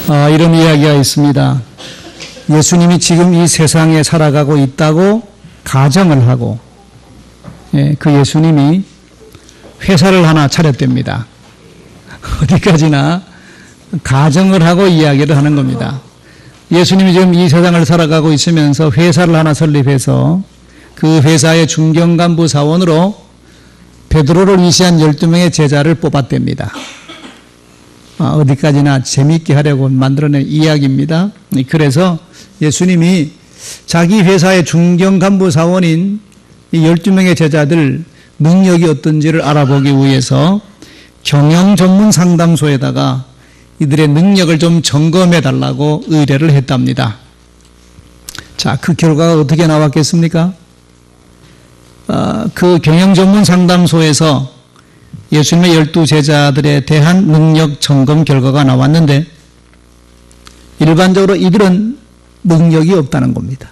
이런 이야기가 있습니다. 예수님이 지금 이 세상에 살아가고 있다고 가정을 하고, 그 예수님이 회사를 하나 차렸답니다. 어디까지나 가정을 하고 이야기를 하는 겁니다. 예수님이 지금 이 세상을 살아가고 있으면서 회사를 하나 설립해서 그 회사의 중견간부 사원으로 베드로를 위시한 12명의 제자를 뽑았답니다. 어디까지나 재미있게 하려고 만들어낸 이야기입니다. 그래서 예수님이 자기 회사의 중견간부 사원인 이 12명의 제자들 능력이 어떤지를 알아보기 위해서 경영 전문 상담소에다가 이들의 능력을 좀 점검해 달라고 의뢰를 했답니다. 자, 그 결과가 어떻게 나왔겠습니까? 그 경영 전문 상담소에서 예수님의 12제자들에 대한 능력 점검 결과가 나왔는데 일반적으로 이들은 능력이 없다는 겁니다.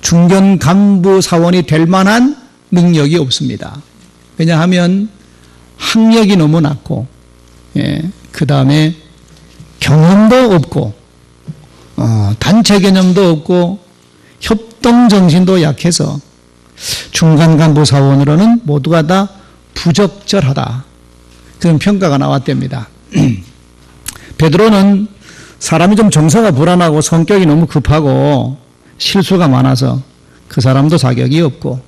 중견 간부 사원이 될 만한 능력이 없습니다. 왜냐하면 학력이 너무 낮고, 그 다음에 경험도 없고, 단체 개념도 없고, 협동 정신도 약해서 중간 간부 사원으로는 모두가 다 부적절하다. 그런 평가가 나왔답니다. 베드로는 사람이 좀 정서가 불안하고 성격이 너무 급하고 실수가 많아서 그 사람도 자격이 없고,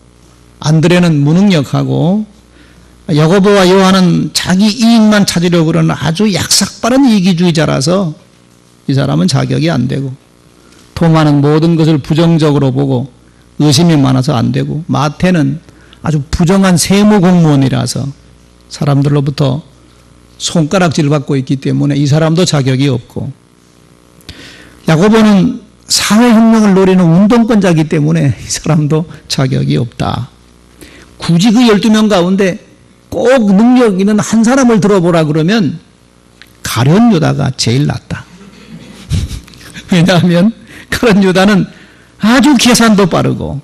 안드레는 무능력하고, 야고보와 요한은 자기 이익만 찾으려고 그러는 아주 약삭빠른 이기주의자라서 이 사람은 자격이 안 되고, 토마는 모든 것을 부정적으로 보고 의심이 많아서 안 되고, 마태는 아주 부정한 세무 공무원이라서 사람들로부터 손가락질을 받고 있기 때문에 이 사람도 자격이 없고, 야고보는 사회혁명을 노리는 운동권자이기 때문에 이 사람도 자격이 없다. 굳이 그 12명 가운데 꼭 능력 있는 한 사람을 들어보라 그러면 가룟 유다가 제일 낫다. 왜냐하면 가룟 유다는 아주 계산도 빠르고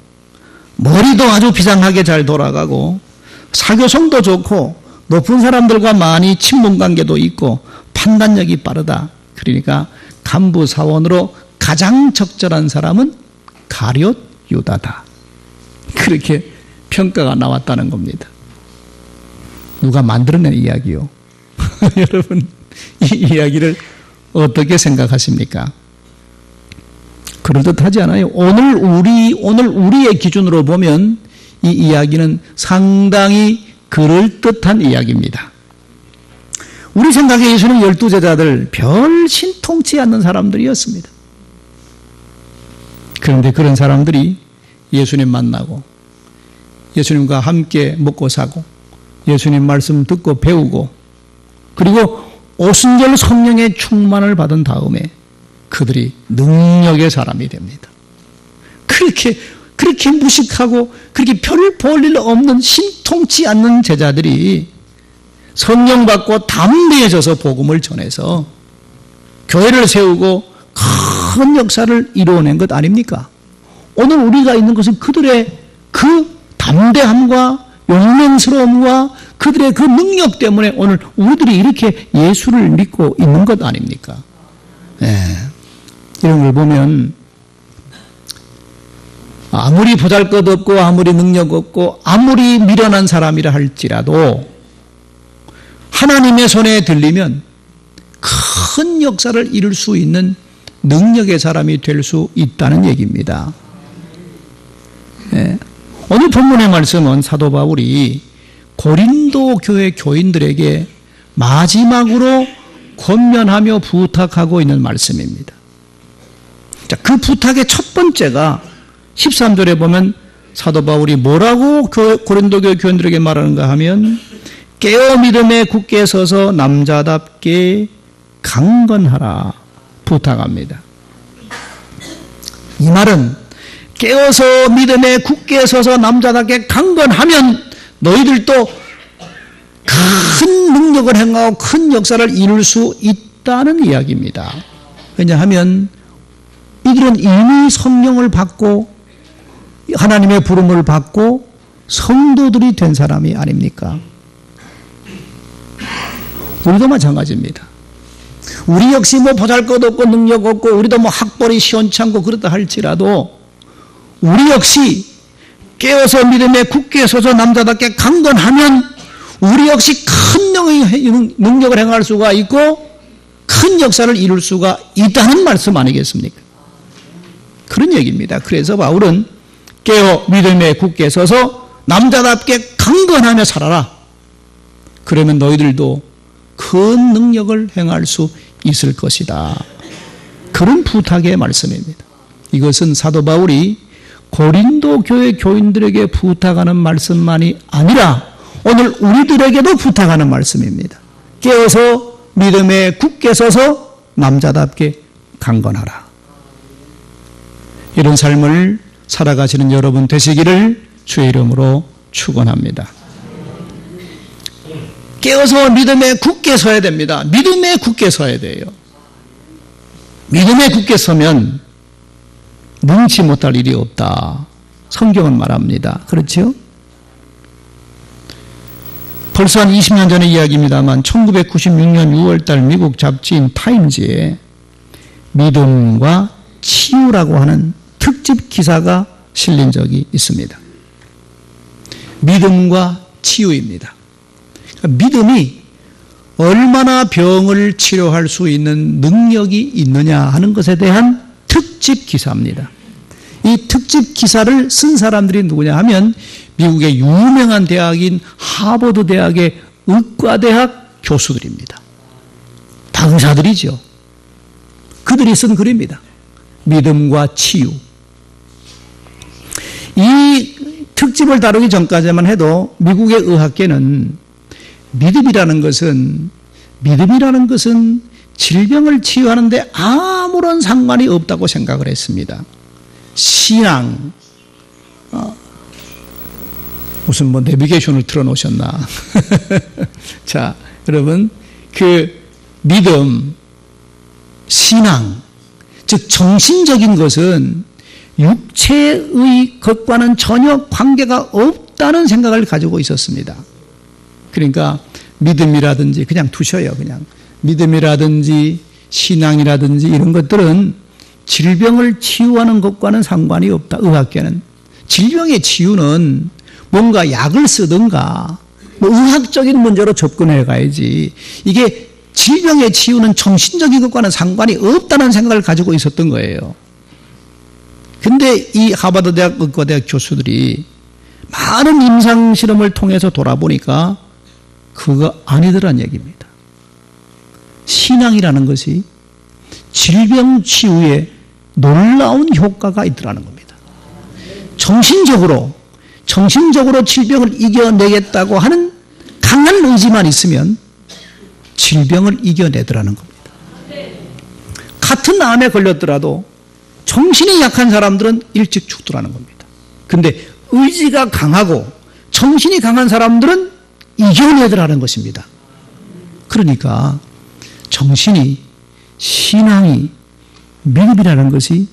머리도 아주 비장하게 잘 돌아가고 사교성도 좋고 높은 사람들과 많이 친분 관계도 있고 판단력이 빠르다. 그러니까 간부 사원으로 가장 적절한 사람은 가룟 유다다. 그렇게 평가가 나왔다는 겁니다. 누가 만들어낸 이야기요? 여러분, 이 이야기를 어떻게 생각하십니까? 그럴듯하지 않아요? 오늘 우리의 기준으로 보면 이 이야기는 상당히 그럴듯한 이야기입니다. 우리 생각에 예수님 12제자들 별 신통치 않는 사람들이었습니다. 그런데 그런 사람들이 예수님 만나고 예수님과 함께 먹고 사고 예수님 말씀 듣고 배우고 그리고 오순절 성령의 충만을 받은 다음에 그들이 능력의 사람이 됩니다. 그렇게 무식하고 그렇게 별 볼 일 없는 신통치 않는 제자들이 성령 받고 담대해져서 복음을 전해서 교회를 세우고 큰 역사를 이루어낸 것 아닙니까? 오늘 우리가 있는 것은 그들의 그 담대함과 용맹스러움과 그들의 그 능력 때문에 오늘 우리들이 이렇게 예수를 믿고 있는 것 아닙니까? 이런 걸 보면 아무리 보잘것없고 아무리 능력 없고 아무리 미련한 사람이라 할지라도 하나님의 손에 들리면 큰 역사를 이룰 수 있는 능력의 사람이 될 수 있다는 얘기입니다. 오늘 본문의 말씀은 사도 바울이 고린도 교회 교인들에게 마지막으로 권면하며 부탁하고 있는 말씀입니다. 자, 그 부탁의 첫 번째가 13절에 보면 사도 바울이 뭐라고 고린도 교회 교인들에게 말하는가 하면 깨어 믿음에 굳게 서서 남자답게 강건하라 부탁합니다. 이 말은 깨어서 믿음에 굳게 서서 남자답게 강건하면 너희들도 큰 능력을 행하고 큰 역사를 이룰 수 있다는 이야기입니다. 왜냐하면 이들은 이미 성령을 받고 하나님의 부름을 받고 성도들이 된 사람이 아닙니까? 우리도 마찬가지입니다. 우리 역시 뭐 보잘것없고 능력 없고 우리도 뭐 학벌이 시원찮고 그렇다 할지라도 우리 역시 깨어서 믿음에 굳게 서서 남자답게 강건하면 우리 역시 큰 능력을 행할 수가 있고 큰 역사를 이룰 수가 있다는 말씀 아니겠습니까? 그런 얘기입니다. 그래서 바울은 깨어 믿음에 굳게 서서 남자답게 강건하며 살아라. 그러면 너희들도 큰 능력을 행할 수 있을 것이다. 그런 부탁의 말씀입니다. 이것은 사도 바울이 고린도 교회 교인들에게 부탁하는 말씀만이 아니라 오늘 우리들에게도 부탁하는 말씀입니다. 깨어서 믿음에 굳게 서서 남자답게 강건하라. 이런 삶을 살아가시는 여러분 되시기를 주의 이름으로 축원합니다. 깨어서 믿음에 굳게 서야 됩니다. 믿음에 굳게 서야 돼요. 믿음에 굳게 서면 능치 못할 일이 없다. 성경은 말합니다. 그렇죠? 벌써 한 20년 전의 이야기입니다만 1996년 6월달 미국 잡지인 타임즈에 믿음과 치유라고 하는 특집 기사가 실린 적이 있습니다. 믿음과 치유입니다. 믿음이 얼마나 병을 치료할 수 있는 능력이 있느냐 하는 것에 대한 특집 기사입니다. 이 특집 기사를 쓴 사람들이 누구냐 하면 미국의 유명한 대학인 하버드 대학의 의과대학 교수들입니다. 다 의사들이죠. 그들이 쓴 글입니다. 믿음과 치유. 이 특집을 다루기 전까지만 해도 미국의 의학계는 믿음이라는 것은 질병을 치유하는데 아무런 상관이 없다고 생각을 했습니다. 신앙, 무슨 뭐 내비게이션을 틀어놓으셨나. 자, 여러분, 그 믿음, 신앙, 즉 정신적인 것은 육체의 것과는 전혀 관계가 없다는 생각을 가지고 있었습니다. 그러니까 믿음이라든지 그냥 두셔요. 그냥 믿음이라든지 신앙이라든지 이런 것들은 질병을 치유하는 것과는 상관이 없다. 의학계는. 질병의 치유는 뭔가 약을 쓰든가 뭐 의학적인 문제로 접근해 가야지. 이게 질병의 치유는 정신적인 것과는 상관이 없다는 생각을 가지고 있었던 거예요. 근데 이 하버드 대학 의과대학 교수들이 많은 임상 실험을 통해서 돌아보니까 그거 아니더란 얘기입니다. 신앙이라는 것이 질병 치유에 놀라운 효과가 있더라는 겁니다. 정신적으로 질병을 이겨내겠다고 하는 강한 의지만 있으면 질병을 이겨내더라는 겁니다. 같은 암에 걸렸더라도 정신이 약한 사람들은 일찍 죽더라는 겁니다. 근데 의지가 강하고 정신이 강한 사람들은 이겨내더라는 것입니다. 그러니까 정신이, 신앙이, 믿음이라는 것이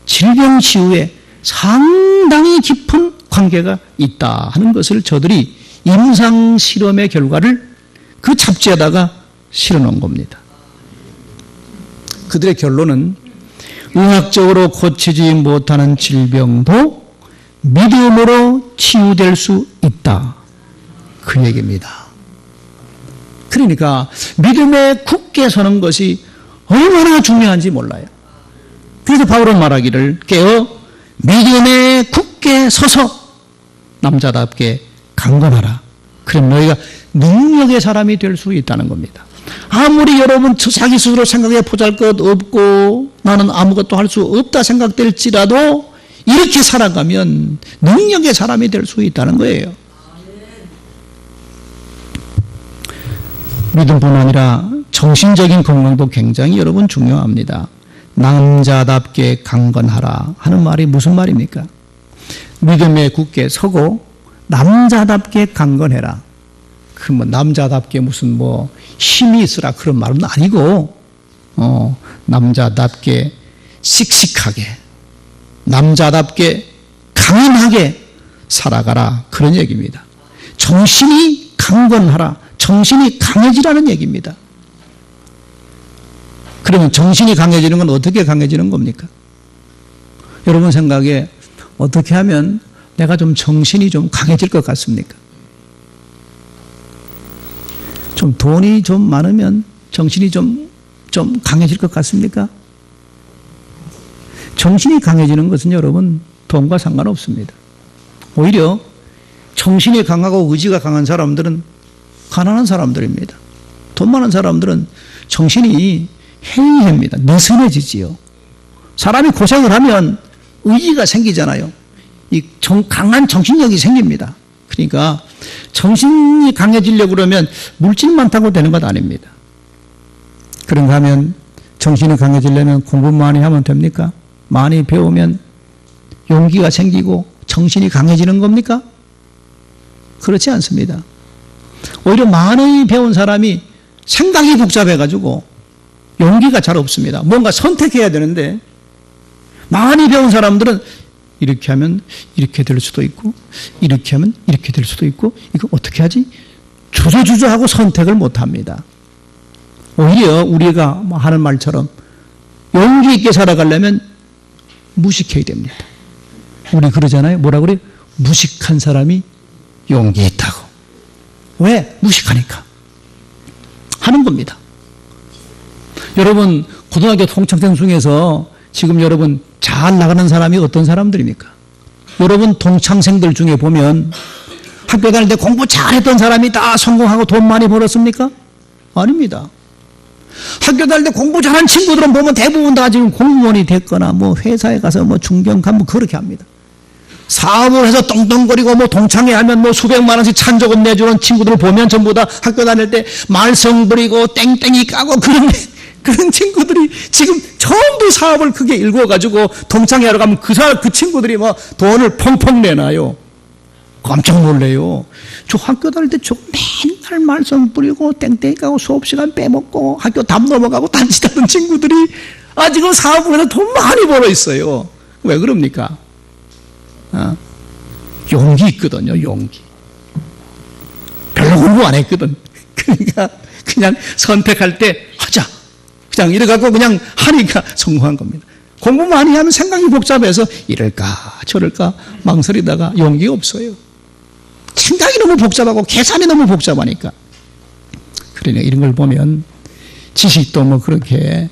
질병 치유에 상당히 깊은 관계가 있다 하는 것을 저들이 임상 실험의 결과를 그 잡지에다가 실어놓은 겁니다. 그들의 결론은 의학적으로 고치지 못하는 질병도 믿음으로 치유될 수 있다. 그 얘기입니다. 그러니까 믿음에 굳게 서는 것이 얼마나 중요한지 몰라요. 그래서 바울은 말하기를 깨어 믿음에 굳게 서서 남자답게 강건하라. 그럼 너희가 능력의 사람이 될 수 있다는 겁니다. 아무리 여러분 자기 스스로 생각해 보잘것없고 나는 아무것도 할 수 없다 생각될지라도 이렇게 살아가면 능력의 사람이 될 수 있다는 거예요. 믿음뿐 아니라 정신적인 건강도 굉장히 여러분 중요합니다. 남자답게 강건하라 하는 말이 무슨 말입니까? 믿음에 굳게 서고 남자답게 강건해라. 그 뭐 남자답게 무슨 뭐 힘이 있으라 그런 말은 아니고 남자답게 씩씩하게 남자답게 강인하게 살아가라 그런 얘기입니다. 정신이 강건하라. 정신이 강해지라는 얘기입니다. 그러면 정신이 강해지는 건 어떻게 강해지는 겁니까? 여러분 생각에 어떻게 하면 내가 좀 정신이 좀 강해질 것 같습니까? 좀 돈이 좀 많으면 정신이 좀 강해질 것 같습니까? 정신이 강해지는 것은 여러분 돈과 상관없습니다. 오히려 정신이 강하고 의지가 강한 사람들은 가난한 사람들입니다. 돈 많은 사람들은 정신이 해이합니다. 느슨해지지요. 사람이 고생을 하면 의지가 생기잖아요. 이 강한 정신력이 생깁니다. 그러니까 정신이 강해지려고 그러면 물질만 타고 되는 것 아닙니다. 그런가 하면 정신이 강해지려면 공부 많이 하면 됩니까? 많이 배우면 용기가 생기고 정신이 강해지는 겁니까? 그렇지 않습니다. 오히려 많이 배운 사람이 생각이 복잡해가지고 용기가 잘 없습니다. 뭔가 선택해야 되는데 많이 배운 사람들은 이렇게 하면 이렇게 될 수도 있고 이렇게 하면 이렇게 될 수도 있고 이거 어떻게 하지? 주저주저하고 선택을 못합니다. 오히려 우리가 하는 말처럼 용기 있게 살아가려면 무식해야 됩니다. 우리 그러잖아요. 뭐라 그래요? 무식한 사람이 용기 있다고. 왜? 무식하니까. 하는 겁니다. 여러분 고등학교 동창생 중에서 지금 여러분 잘 나가는 사람이 어떤 사람들입니까? 여러분 동창생들 중에 보면 학교 다닐 때 공부 잘했던 사람이 다 성공하고 돈 많이 벌었습니까? 아닙니다. 학교 다닐 때 공부 잘한 친구들은 보면 대부분 다 지금 공무원이 됐거나 뭐 회사에 가서 뭐 중견관 뭐 그렇게 합니다. 사업을 해서 떵떵거리고 뭐 동창회 하면 뭐 수백만 원씩 찬조금 내주는 친구들을 보면 전부 다 학교 다닐 때 말썽 부리고 땡땡이 까고 그런 친구들이 지금 전부 사업을 크게 일궈가지고 동창회 하러 가면 그 친구들이 뭐 돈을 펑펑 내놔요. 깜짝 놀래요. 저 학교 다닐 때 저 맨날 말썽 부리고 땡땡이 까고 수업시간 빼먹고 학교 담 넘어가고 단지다던 친구들이 지금 사업을 해서 돈 많이 벌어 있어요. 왜 그럽니까? 용기 있거든요. 용기. 별로 공부 안 했거든. 그러니까 그냥 선택할 때 하자. 그냥 이래갖고 그냥 하니까 성공한 겁니다. 공부 많이 하면 생각이 복잡해서 이럴까 저럴까 망설이다가 용기가 없어요. 생각이 너무 복잡하고 계산이 너무 복잡하니까. 그러니까 이런 걸 보면 지식도 뭐 그렇게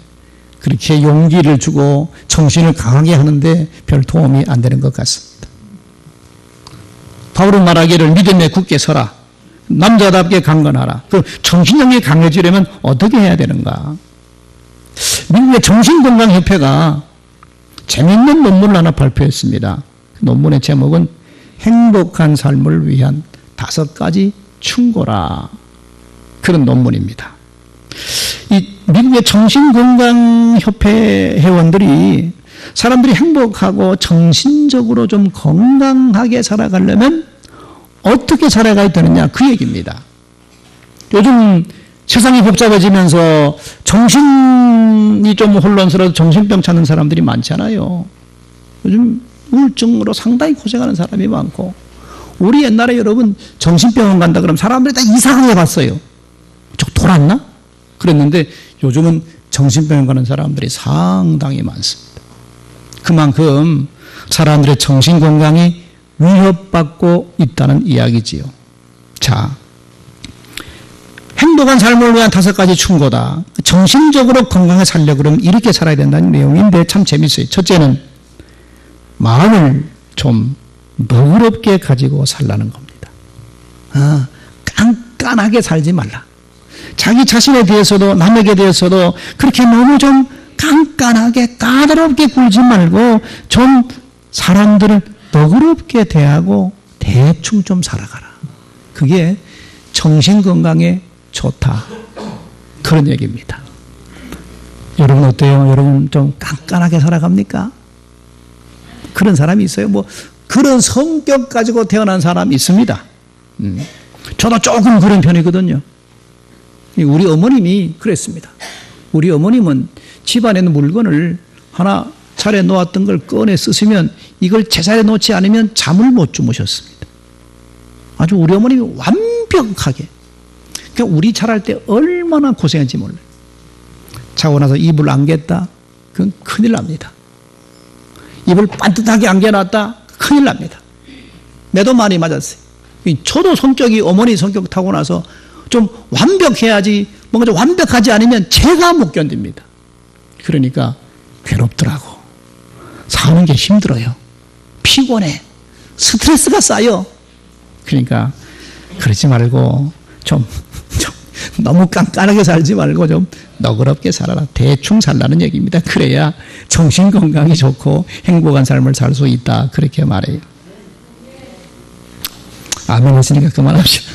용기를 주고 정신을 강하게 하는데 별 도움이 안 되는 것 같습니다. 바울은 말하기를 믿음에 굳게 서라. 남자답게 강건하라. 그 정신력이 강해지려면 어떻게 해야 되는가? 미국의 정신건강협회가 재미있는 논문을 하나 발표했습니다. 그 논문의 제목은 행복한 삶을 위한 5가지 충고라. 그런 논문입니다. 이 미국의 정신건강협회 회원들이 사람들이 행복하고 정신적으로 좀 건강하게 살아가려면 어떻게 살아가야 되느냐 그 얘기입니다. 요즘 세상이 복잡해지면서 정신이 좀 혼란스러워서 정신병 찾는 사람들이 많잖아요. 요즘 우울증으로 상당히 고생하는 사람이 많고 우리 옛날에 여러분 정신병원 간다 그러면 사람들이 다 이상하게 봤어요. 저 돌았나? 그랬는데 요즘은 정신병원 가는 사람들이 상당히 많습니다. 그만큼 사람들의 정신건강이 위협받고 있다는 이야기지요. 자, 행복한 삶을 위한 5가지 충고다. 정신적으로 건강하게 살려고 그러면 이렇게 살아야 된다는 내용인데 참 재밌어요. 첫째는 마음을 좀 너그럽게 가지고 살라는 겁니다. 깐깐하게 살지 말라. 자기 자신에 대해서도 남에게 대해서도 그렇게 너무 좀 깐깐하게 까다롭게 굴지 말고 좀 사람들을 너그럽게 대하고 대충 좀 살아가라. 그게 정신건강에 좋다. 그런 얘기입니다. 여러분 어때요? 여러분 좀 깐깐하게 살아갑니까? 그런 사람이 있어요. 뭐 그런 성격 가지고 태어난 사람이 있습니다. 저도 조금 그런 편이거든요. 우리 어머님이 그랬습니다. 우리 어머님은 집안에 있는 물건을 하나 자리에 놓았던 걸 꺼내 쓰시면 이걸 제자리에 놓지 않으면 잠을 못 주무셨습니다. 아주 우리 어머님이 완벽하게. 그러니까 우리 자랄 때 얼마나 고생했는지 몰라요. 자고 나서 이불 안겠다? 그건 큰일 납니다. 이불 반듯하게 안겨놨다? 큰일 납니다. 매도 많이 맞았어요. 저도 성격이 어머니 성격 타고 나서 좀 완벽해야지, 뭔가 좀 완벽하지 않으면 제가 못 견딥니다. 그러니까 괴롭더라고. 사는 게 힘들어요. 피곤해. 스트레스가 쌓여. 그러니까 그러지 말고 좀 너무 깐깐하게 살지 말고 좀 너그럽게 살아라. 대충 살라는 얘기입니다. 그래야 정신 건강이 좋고 행복한 삶을 살 수 있다. 그렇게 말해요. 아멘 했으니까 그만합시다.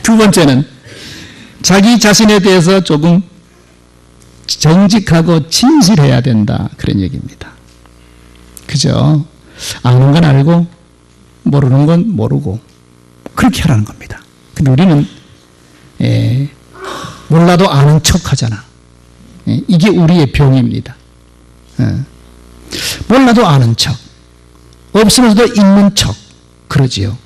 두 번째는 자기 자신에 대해서 조금 정직하고 진실해야 된다. 그런 얘기입니다. 그죠? 아는 건 알고 모르는 건 모르고 그렇게 하라는 겁니다. 근데 우리는 몰라도 아는 척 하잖아. 이게 우리의 병입니다. 몰라도 아는 척, 없으면서도 있는 척 그러지요.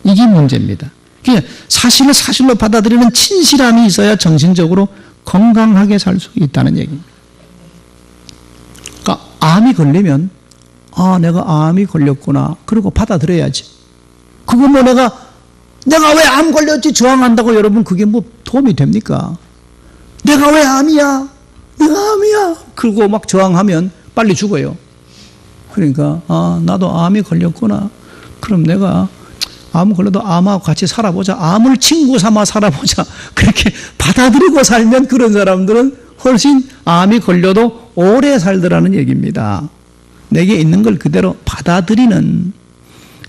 이게 문제입니다. 그러니까 사실을 사실로 받아들이는 진실함이 있어야 정신적으로 건강하게 살 수 있다는 얘기입니다. 그러니까 암이 걸리면 내가 암이 걸렸구나. 그리고 받아들여야지. 그거 뭐 내가 왜 암 걸렸지 저항한다고 여러분 그게 뭐 도움이 됩니까? 내가 왜 암이야? 내가 암이야. 그리고 막 저항하면 빨리 죽어요. 그러니까 나도 암이 걸렸구나. 그럼 내가 암 걸려도 암하고 같이 살아보자. 암을 친구 삼아 살아보자. 그렇게 받아들이고 살면 그런 사람들은 훨씬 암이 걸려도 오래 살더라는 얘기입니다. 내게 있는 걸 그대로 받아들이는,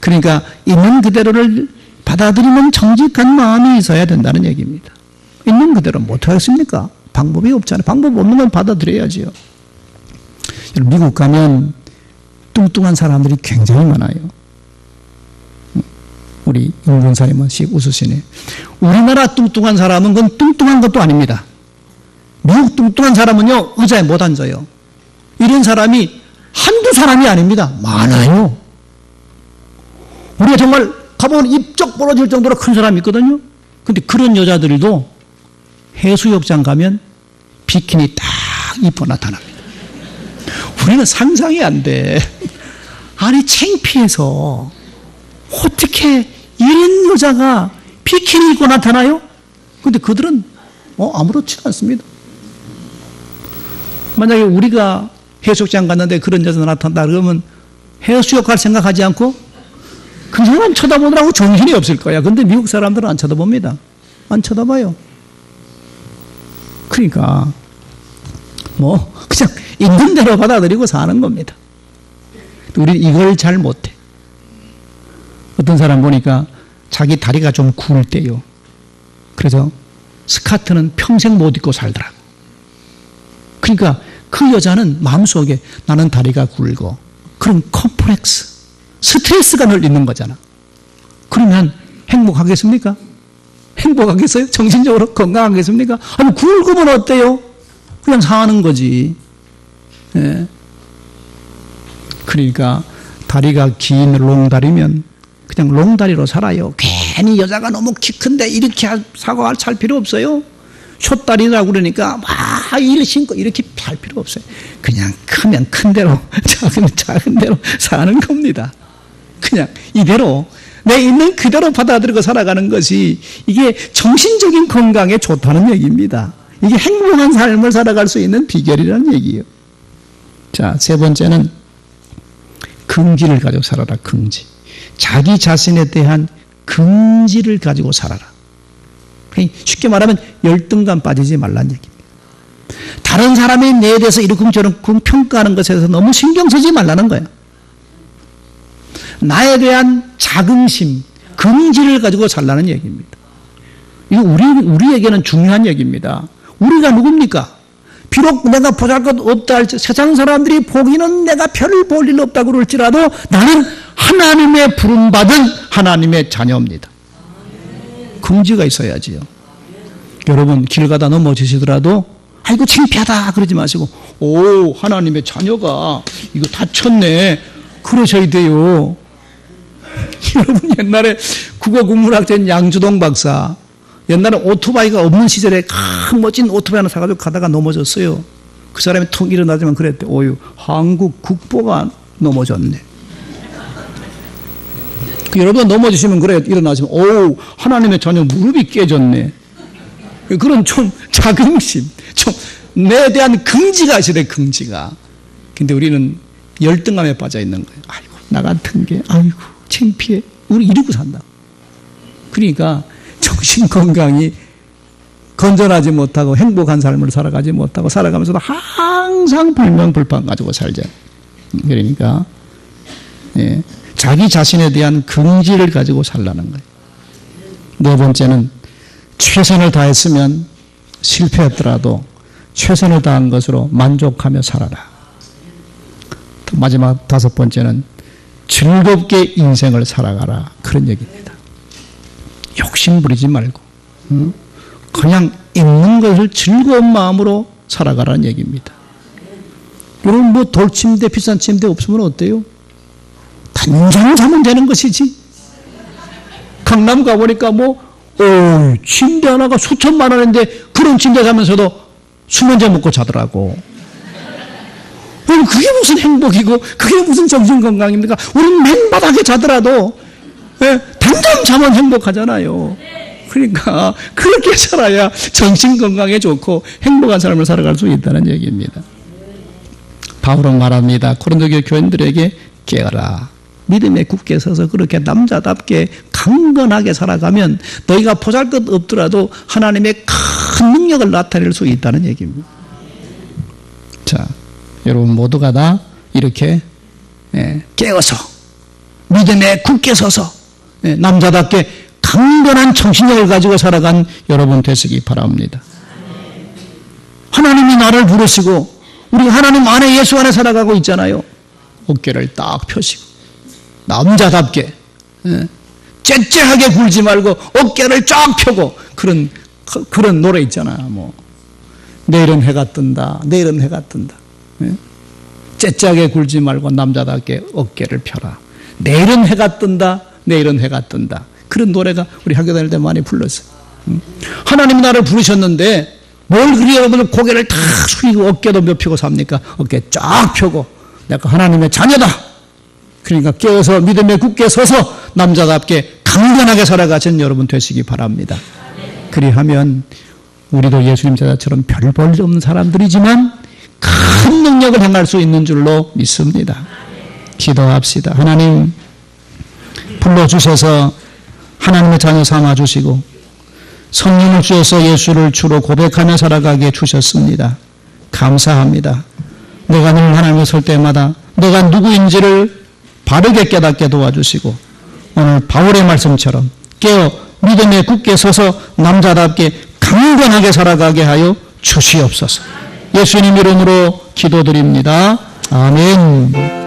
그러니까 있는 그대로를 받아들이는 정직한 마음이 있어야 된다는 얘기입니다. 있는 그대로 못하겠습니까? 방법이 없잖아요. 방법 없는 건 받아들여야지요. 미국 가면 뚱뚱한 사람들이 굉장히 많아요. 우리 임근사님은 웃으시네. 우리나라 뚱뚱한 사람은 그건 뚱뚱한 것도 아닙니다. 미국 뚱뚱한 사람은요, 의자에 못 앉아요. 이런 사람이 한두 사람이 아닙니다. 많아요. 우리가 정말 가보면 입적 벌어질 정도로 큰 사람이 있거든요. 근데 그런 여자들도 해수욕장 가면 비키니 딱 입고 나타납니다. 우리는 상상이 안 돼. 아니, 창피해서 어떻게 이런 여자가 비키니 입고 나타나요? 근데 그들은 아무렇지 않습니다. 만약에 우리가 해수욕장 갔는데 그런 여자 나타난다 그러면 해수욕 갈 생각하지 않고 그 사람 쳐다보느라고 정신이 없을 거야. 근데 미국 사람들은 안 쳐다봅니다. 안 쳐다봐요. 그러니까 그냥 있는 대로 받아들이고 사는 겁니다. 우리 이걸 잘 못해. 어떤 사람 보니까 자기 다리가 좀 굵대요. 그래서 스카트는 평생 못 입고 살더라고. 그러니까 그 여자는 마음속에 나는 다리가 굵어. 그럼 컴플렉스, 스트레스가 늘 있는 거잖아. 그러면 행복하겠습니까? 행복하겠어요? 정신적으로 건강하겠습니까? 아니, 굵으면 어때요? 그냥 사는 거지. 예. 그러니까 다리가 긴 롱다리면 그냥 롱다리로 살아요. 괜히 여자가 너무 키 큰데 이렇게 사고할 찰 필요 없어요. 숏다리라고 그러니까 막 일 신고 이렇게 할 필요 없어요. 그냥 크면 큰 대로, 작으면 작은 대로 사는 겁니다. 그냥 이대로 내 있는 그대로 받아들이고 살아가는 것이 이게 정신적인 건강에 좋다는 얘기입니다. 이게 행복한 삶을 살아갈 수 있는 비결이라는 얘기예요. 자, 세 번째는 긍지를 가지고 살아라. 긍지. 자기 자신에 대한 긍지를 가지고 살아라. 쉽게 말하면 열등감 빠지지 말라는 얘기입니다. 다른 사람이 내에 대해서 이렇게 저렇게 평가하는 것에 대해서 너무 신경 쓰지 말라는 거예요. 나에 대한 자긍심, 긍지를 가지고 살라는 얘기입니다. 이거 우리에게는 중요한 얘기입니다. 우리가 누굽니까? 비록 내가 보잘것없다 할지 세상 사람들이 보기는 내가 별을 볼 일 없다고 그럴지라도 나는 하나님의 부름받은 하나님의 자녀입니다. 긍지가 있어야지요. 여러분 길 가다 넘어지시더라도 아이고 창피하다 그러지 마시고 오 하나님의 자녀가 이거 다쳤네 그러셔야 돼요. 여러분 옛날에 국어국문학자인 양주동 박사 옛날에 오토바이가 없는 시절에 큰 멋진 오토바이 하나 사가지고 가다가 넘어졌어요. 그 사람이 툭 일어나지만 그랬대. 오유, 한국 국보가 넘어졌네. 여러분 넘어지시면 그래, 일어나시면, 오, 하나님의 자녀 무릎이 깨졌네. 그런 좀 자긍심, 좀 내에 대한 긍지가 있어야, 긍지가. 근데 우리는 열등감에 빠져 있는 거예요. 아이고, 나 같은 게, 아이고, 창피해. 우리 이러고 산다. 그러니까 정신 건강이 건전하지 못하고 행복한 삶을 살아가지 못하고 살아가면서도 항상 불명불판 가지고 살자. 그러니까, 예, 자기 자신에 대한 긍지를 가지고 살라는 거예요. 네 번째는 최선을 다했으면 실패했더라도 최선을 다한 것으로 만족하며 살아라. 마지막 다섯 번째는 즐겁게 인생을 살아가라. 그런 얘기입니다. 욕심 부리지 말고 그냥 있는 것을 즐거운 마음으로 살아가라는 얘기입니다. 여러분 뭐 돌침대 비싼 침대 없으면 어때요? 단장 자면 되는 것이지. 강남 가보니까 침대 하나가 수천만 원인데 그런 침대 자면서도 수면제 먹고 자더라고. 그게 무슨 행복이고 그게 무슨 정신건강입니까? 우리는 맨바닥에 자더라도 당장 자면 행복하잖아요. 그러니까 그렇게 살아야 정신건강에 좋고 행복한 삶을 살아갈 수 있다는 얘기입니다. 바울은 말합니다. 고린도 교회 교인들에게 깨어라. 믿음에 굳게 서서 그렇게 남자답게 강건하게 살아가면 너희가 보잘것 없더라도 하나님의 큰 능력을 나타낼 수 있다는 얘기입니다. 자, 여러분 모두가 다 이렇게 깨어서 믿음에 굳게 서서 남자답게 강건한 정신력을 가지고 살아간 여러분 되시기 바랍니다. 하나님이 나를 부르시고 우리 하나님 안에 예수 안에 살아가고 있잖아요. 어깨를 딱 펴시고 남자답게 째째하게 굴지 말고 어깨를 쫙 펴고 그런 노래 있잖아요. 내일은 해가 뜬다. 내일은 해가 뜬다. 째째하게 굴지 말고 남자답게 어깨를 펴라. 내일은 해가 뜬다. 내일은 해가 뜬다. 그런 노래가 우리 학교 다닐 때 많이 불렀어요. 하나님이 나를 부르셨는데 뭘 그리 여러분들 고개를 다 숙이고 어깨도 몇 펴고 삽니까? 어깨 쫙 펴고 내가 하나님의 자녀다. 그러니까 깨어서 믿음에 굳게 서서 남자답게 강건하게 살아가신 여러분 되시기 바랍니다. 그리하면 우리도 예수님 제자처럼 별 볼 일 없는 사람들이지만 큰 능력을 행할 수 있는 줄로 믿습니다. 기도합시다. 하나님 불러주셔서 하나님의 자녀 삼아주시고 성령을 주셔서 예수를 주로 고백하며 살아가게 주셨습니다. 감사합니다. 내가 늘 하나님을 설 때마다 내가 누구인지를 바르게 깨닫게 도와주시고 오늘 바울의 말씀처럼 깨어 믿음에 굳게 서서 남자답게 강건하게 살아가게 하여 주시옵소서. 예수님 이름으로 기도드립니다. 아멘.